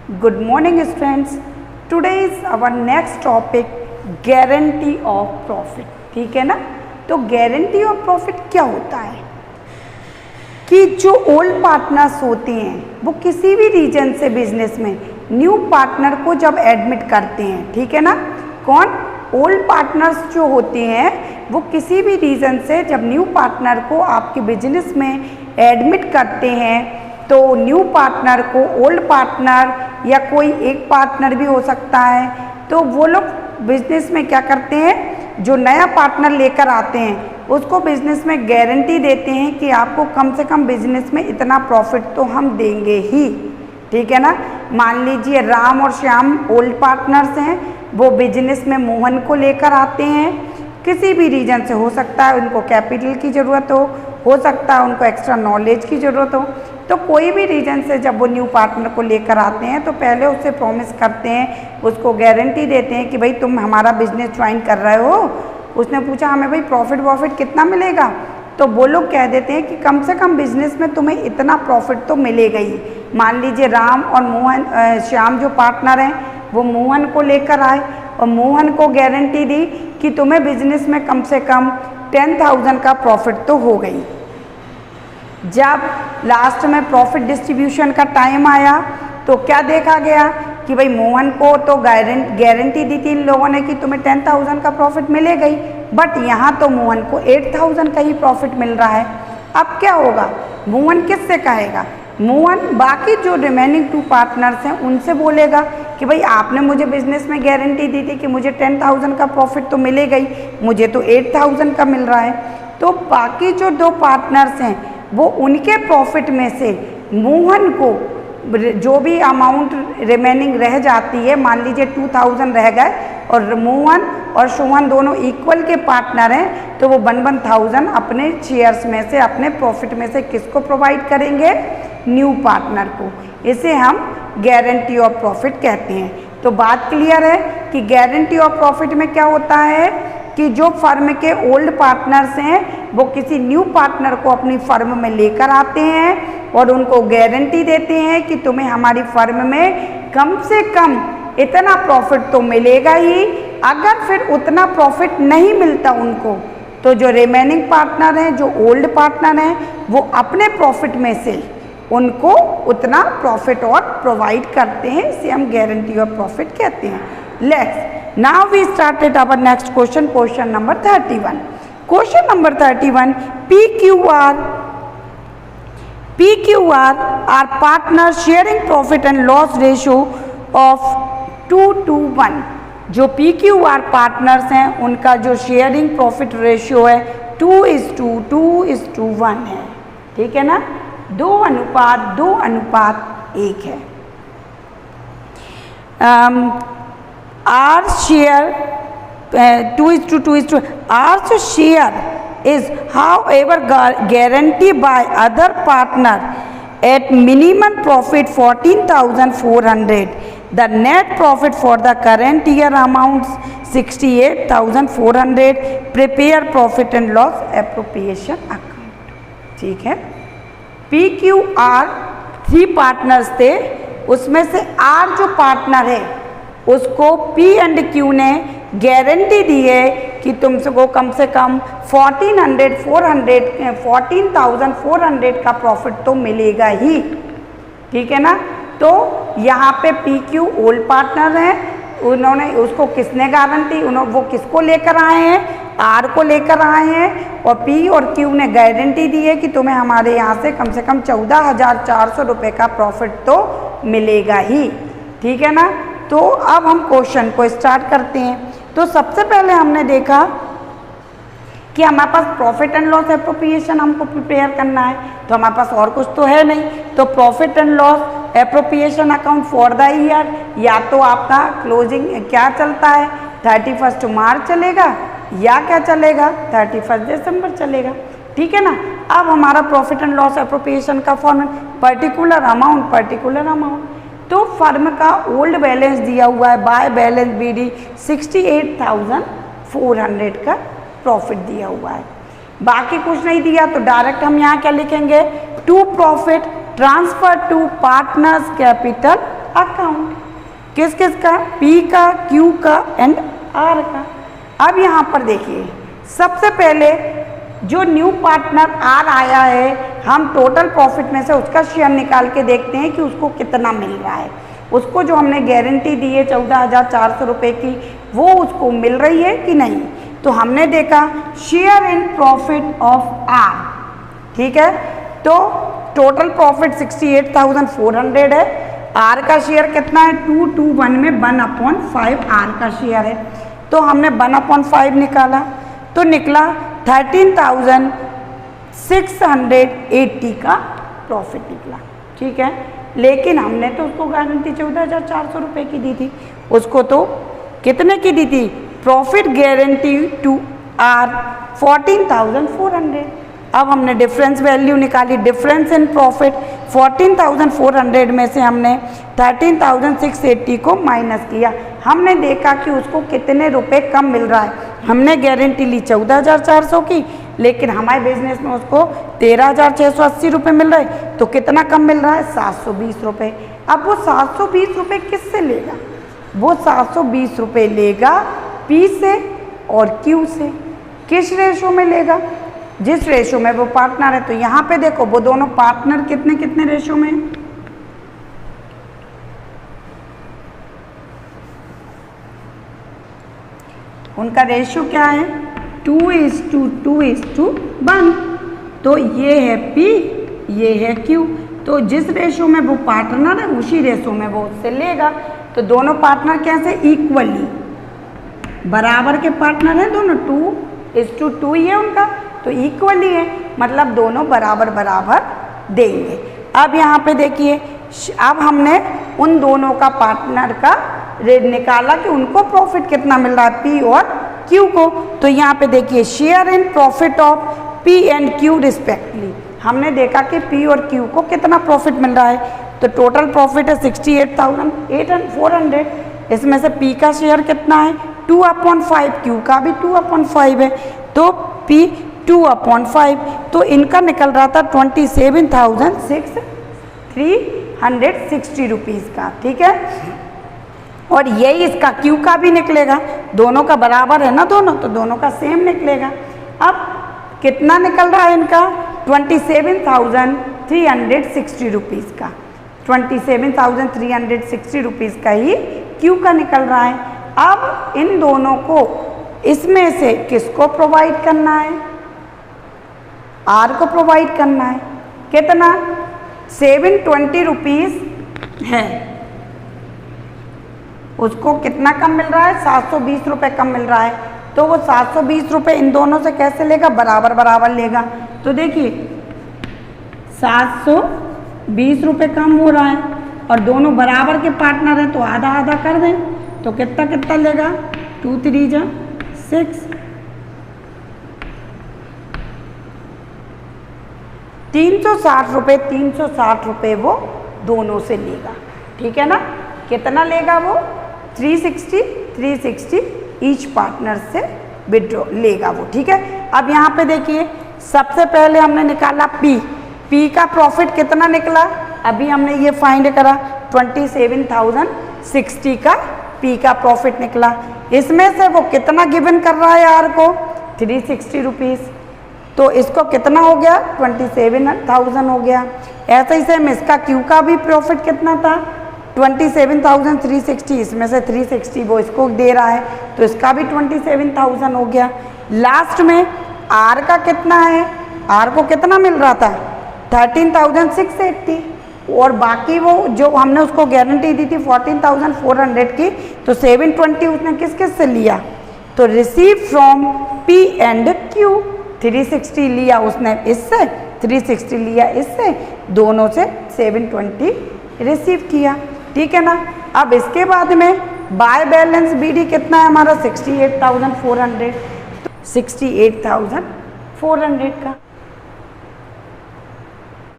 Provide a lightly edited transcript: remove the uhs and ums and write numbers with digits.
Good morning students. Today is our next topic guarantee of profit. ठीक है ना। तो guarantee of profit क्या होता है कि जो ओल्ड पार्टनर्स होते हैं वो किसी भी रीजन से बिजनेस में न्यू पार्टनर को जब एडमिट करते हैं, ठीक है ना। कौन? ओल्ड पार्टनर्स जो होते हैं वो किसी भी रीज़न से जब न्यू पार्टनर को आपके बिजनेस में एडमिट करते हैं तो न्यू पार्टनर को ओल्ड पार्टनर या कोई एक पार्टनर भी हो सकता है, तो वो लोग बिजनेस में क्या करते हैं, जो नया पार्टनर लेकर आते हैं उसको बिजनेस में गारंटी देते हैं कि आपको कम से कम बिजनेस में इतना प्रॉफिट तो हम देंगे ही, ठीक है ना। मान लीजिए राम और श्याम ओल्ड पार्टनर्स हैं, वो बिजनेस में मोहन को लेकर आते हैं, किसी भी रीजन से हो सकता है उनको कैपिटल की ज़रूरत हो सकता है उनको एक्स्ट्रा नॉलेज की ज़रूरत हो, तो कोई भी रीजन से जब वो न्यू पार्टनर को लेकर आते हैं तो पहले उससे प्रॉमिस करते हैं, उसको गारंटी देते हैं कि भाई तुम हमारा बिजनेस ज्वाइन कर रहे हो। उसने पूछा हमें भाई प्रॉफिट कितना मिलेगा, तो वो लोग कह देते हैं कि कम से कम बिजनेस में तुम्हें इतना प्रॉफिट तो मिलेगा ही। मान लीजिए राम और मोहन श्याम जो पार्टनर हैं वो मोहन को लेकर आए और मोहन को गारंटी दी कि तुम्हें बिजनेस में कम से कम 10,000 का प्रॉफिट तो हो गई। जब लास्ट में प्रॉफिट डिस्ट्रीब्यूशन का टाइम आया तो क्या देखा गया कि भाई मोहन को तो गारंटी दी थी इन लोगों ने कि तुम्हें 10,000 का प्रॉफिट मिलेगा ही, बट यहाँ तो मोहन को 8,000 का ही प्रॉफिट मिल रहा है। अब क्या होगा, मोहन किससे कहेगा? मोहन बाकी जो रिमेनिंग 2 पार्टनर्स हैं उनसे बोलेगा कि भाई आपने मुझे बिजनेस में गारंटी दी थी कि मुझे 10,000 का प्रॉफिट तो मिलेगा ही, मुझे तो 8,000 का मिल रहा है। तो बाकी जो 2 पार्टनर्स हैं वो उनके प्रॉफिट में से मोहन को जो भी अमाउंट रिमेनिंग रह जाती है, मान लीजिए 2,000 रह गए और मोहन और सोहन दोनों इक्वल के पार्टनर हैं, तो वो 1,000 अपने शेयर्स में से अपने प्रॉफिट में से किसको प्रोवाइड करेंगे? न्यू पार्टनर को। इसे हम गारंटी ऑफ प्रॉफिट कहते हैं। तो बात क्लियर है कि गारंटी ऑफ प्रॉफिट में क्या होता है कि जो फर्म के ओल्ड पार्टनर्स हैं वो किसी न्यू पार्टनर को अपनी फर्म में लेकर आते हैं और उनको गारंटी देते हैं कि तुम्हें हमारी फर्म में कम से कम इतना प्रॉफिट तो मिलेगा ही। अगर फिर उतना प्रॉफिट नहीं मिलता उनको तो जो रिमेनिंग पार्टनर हैं, जो ओल्ड पार्टनर हैं, वो अपने प्रॉफिट में से उनको उतना प्रॉफिट और प्रोवाइड करते हैं। इसे हम गारंटी ऑफ प्रॉफिट कहते हैं। Let's now we started our next question number 31. Question number 31, PQR are partners sharing profit and loss ratio of 2:1. जो PQR पार्टनर्स हैं उनका जो शेयरिंग प्रॉफिट रेशियो है 2:1 है, ठीक है ना। 2:1 है। Our share 2:2 our share is however guaranteed by other partner at minimum profit 14,400. The net profit for the current year amounts 68,400. Prepare profit and loss appropriation account, ठीक है। PQR 3 पार्टनर्स थे, उसमें से R जो पार्टनर है उसको P and Q ने guarantee दी है कि तुमको कम से कम 14,400 का प्रॉफिट तो मिलेगा ही, ठीक है ना। तो यहाँ पे PQ ओल्ड पार्टनर हैं, उन्होंने उसको किसने गारंटी, वो किसको लेकर आए हैं? R को लेकर आए हैं और P और Q ने गारंटी दी है कि तुम्हें हमारे यहाँ से कम 14,400 रुपये का प्रॉफिट तो मिलेगा ही, ठीक है ना। तो अब हम क्वेश्चन को स्टार्ट करते हैं। तो सबसे पहले हमने देखा कि हमारे पास प्रॉफिट एंड लॉस एप्रोप्रिएशन हमको प्रिपेयर करना है, तो हमारे पास और कुछ तो है नहीं। तो profit and loss appropriation account for the year, या तो आपका क्लोजिंग क्या चलता है 31 मार्च चलेगा या क्या चलेगा 31 दिसंबर चलेगा, ठीक है ना। अब हमारा प्रॉफिट एंड लॉस एप्रोप्रिएशन का फॉर्मूला पर्टिकुलर अमाउंट। तो फर्म का ओल्ड बैलेंस दिया हुआ है बाय बैलेंस BD 68,400 का प्रॉफिट दिया हुआ है, बाकी कुछ नहीं दिया। तो डायरेक्ट हम यहाँ क्या लिखेंगे, to profit transfer to partners capital account. किस किस का? पी का, क्यू का एंड आर का। अब यहाँ पर देखिए, सबसे पहले जो न्यू पार्टनर आर आया है, हम टोटल प्रॉफिट में से उसका शेयर निकाल के देखते हैं कि उसको कितना मिल रहा है। उसको जो हमने गारंटी दी है 14,400 रुपये की, वो उसको मिल रही है कि नहीं। तो हमने देखा share in profit of R, ठीक है। तो टोटल प्रॉफिट 68,400 है। आर का शेयर कितना है? 221 में 1/5 आर का शेयर है। तो हमने 1/5 निकाला तो निकला 13,680 का प्रॉफिट निकला, ठीक है। लेकिन हमने तो उसको गारंटी 14,400 रुपये की दी थी। उसको तो कितने की दी थी? Profit guarantee to R 14,400। अब हमने डिफरेंस वैल्यू निकाली, डिफरेंस इन प्रॉफिट 14,400 में से हमने 13,680 को माइनस किया। हमने देखा कि उसको कितने रुपए कम मिल रहा है। हमने गारंटी ली 14,400 की, लेकिन हमारे बिजनेस में उसको 13,680 रुपये मिल रहे, तो कितना कम मिल रहा है? 720 रुपये। अब वो 720 रुपये किससे लेगा? वो 720 रुपये लेगा पी से और क्यू से। किस रेशो में लेगा? जिस रेशो में वो पार्टनर है। तो यहाँ पे देखो, वो दोनों पार्टनर कितने कितने रेशो में है? उनका रेशियो क्या है? 2:1। तो ये है पी, ये है क्यू। तो जिस रेशो में वो पार्टनर है, उसी रेशो में वो उससे लेगा। तो दोनों पार्टनर कैसे? इक्वली, बराबर के पार्टनर हैं दोनों, 2:2 ही है उनका, तो इक्वली है, मतलब दोनों बराबर बराबर देंगे। अब यहाँ पे देखिए, अब हमने उन दोनों का पार्टनर का रेट निकाला कि उनको प्रॉफिट कितना मिल रहा है, पी और क्यू को। तो यहाँ पे देखिए, share in profit of P and Q respectively. हमने देखा कि पी और क्यू को कितना प्रॉफिट मिल रहा है। तो टोटल प्रॉफिट है 68,400। इसमें से पी का शेयर कितना है? 2/5, क्यू का भी 2/5 है, तो पी 2/5। तो इनका निकल रहा था 27,360 रुपीज़ का, ठीक है। और यही इसका क्यू का भी निकलेगा, दोनों का बराबर है ना दोनों, तो दोनों का सेम निकलेगा। अब कितना निकल रहा है इनका? 27,360 रुपीज़ का, 27,360 रुपीज़ का ही क्यू का निकल रहा है। अब इन दोनों को इसमें से किसको प्रोवाइड करना है? आर को प्रोवाइड करना है। कितना? 720 रुपीज़ है। उसको कितना कम मिल रहा है? 720 रुपये कम मिल रहा है। तो वो 720 रुपये इन दोनों से कैसे लेगा? बराबर बराबर लेगा। तो देखिए, 720 रुपये कम हो रहा है और दोनों बराबर के पार्टनर हैं, तो आधा आधा कर दें। तो कितना कितना लेगा? 2 3 जा 6, 360 रुपये, 360 रुपये वो दोनों से लेगा, ठीक है ना। कितना लेगा वो? 360 ईच पार्टनर से विड्रॉ लेगा वो, ठीक है। अब यहाँ पे देखिए, सबसे पहले हमने निकाला पी का प्रॉफिट कितना निकला? अभी हमने ये फाइंड करा, 27,060 का पी का प्रॉफिट निकला। इसमें से वो कितना गिवन कर रहा है आर को? 360 रुपीज़। तो इसको कितना हो गया? 27,000 हो गया। ऐसे ही सेम इसका क्यू का भी प्रॉफिट कितना था? 27,360। इसमें से 360 वो इसको दे रहा है, तो इसका भी 27,000 हो गया। लास्ट में आर का कितना है? आर को कितना मिल रहा था? 13,680। और बाकी वो जो हमने उसको गारंटी दी थी 14,400 की, तो 720 उसने किस किस से लिया? तो receive from P and Q. 360 लिया उसने इससे, 360 लिया इससे, दोनों से 720 रिसीव किया, ठीक है ना। अब इसके बाद में बाय बैलेंस बीडी कितना है हमारा? 68,400, 68,400 का।